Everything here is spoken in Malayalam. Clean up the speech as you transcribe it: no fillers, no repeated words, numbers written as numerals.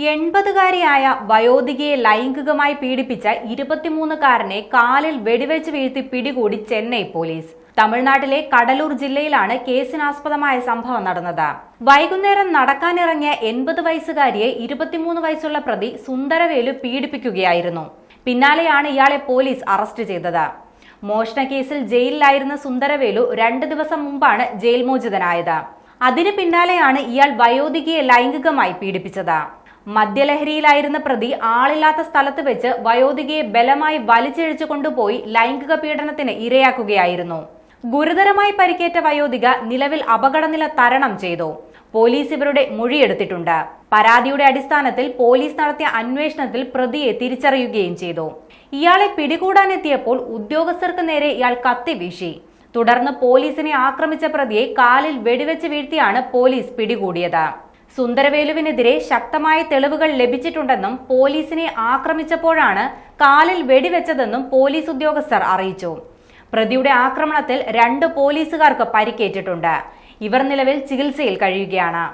80കാരിയായ വയോധികയെ ലൈംഗികമായി പീഡിപ്പിച്ച 23കാരനെ കാലിൽ വെടിവെച്ച് വീഴ്ത്തി പിടികൂടി ചെന്നൈ പോലീസ്. തമിഴ്നാട്ടിലെ കടലൂർ ജില്ലയിലാണ് കേസിനാസ്പദമായ സംഭവം നടന്നത്. വൈകുന്നേരം നടക്കാനിറങ്ങിയ 80 വയസ്സുകാരിയെ 23 വയസ്സുള്ള പ്രതി സുന്ദരവേലു പീഡിപ്പിക്കുകയായിരുന്നു. പിന്നാലെയാണ് ഇയാളെ പോലീസ് അറസ്റ്റ് ചെയ്തത്. മോഷണ കേസിൽ ജയിലിലായിരുന്ന സുന്ദരവേലു 2 ദിവസം മുമ്പാണ് ജയിൽ മോചിതനായത്. അതിന് പിന്നാലെയാണ് ഇയാൾ വയോധികയെ ലൈംഗികമായി പീഡിപ്പിച്ചത്. മദ്യലഹരിയിലായിരുന്ന പ്രതി ആളില്ലാത്ത സ്ഥലത്ത് വെച്ച് വയോധികയെ ബലമായി വലിച്ചിഴച്ചു കൊണ്ടുപോയി ലൈംഗിക പീഡനത്തിന് ഇരയാക്കുകയായിരുന്നു. ഗുരുതരമായി പരിക്കേറ്റ വയോധിക നിലവിൽ അപകടനില തരണം ചെയ്തു. പോലീസ് ഇവരുടെ മൊഴിയെടുത്തിട്ടുണ്ട്. പരാതിയുടെ അടിസ്ഥാനത്തിൽ പോലീസ് നടത്തിയ അന്വേഷണത്തിൽ പ്രതിയെ തിരിച്ചറിയുകയും ചെയ്തു. ഇയാളെ പിടികൂടാനെത്തിയപ്പോൾ ഉദ്യോഗസ്ഥർക്ക് നേരെ ഇയാൾ കത്തി വീശി. തുടർന്ന് പോലീസിനെ ആക്രമിച്ച പ്രതിയെ കാലിൽ വെടിവെച്ച് വീഴ്ത്തിയാണ് പോലീസ് പിടികൂടിയത്. സുന്ദരവേലുവിനെതിരെ ശക്തമായ തെളിവുകൾ ലഭിച്ചിട്ടുണ്ടെന്നും പോലീസിനെ ആക്രമിച്ചപ്പോഴാണ് കാലിൽ വെടിവെച്ചതെന്നും പോലീസ് ഉദ്യോഗസ്ഥർ അറിയിച്ചു. പ്രതിയുടെ ആക്രമണത്തിൽ 2 പോലീസുകാർക്ക് പരിക്കേറ്റിട്ടുണ്ട്. ഇവർ നിലവിൽ ചികിത്സയിൽ കഴിയുകയാണ്.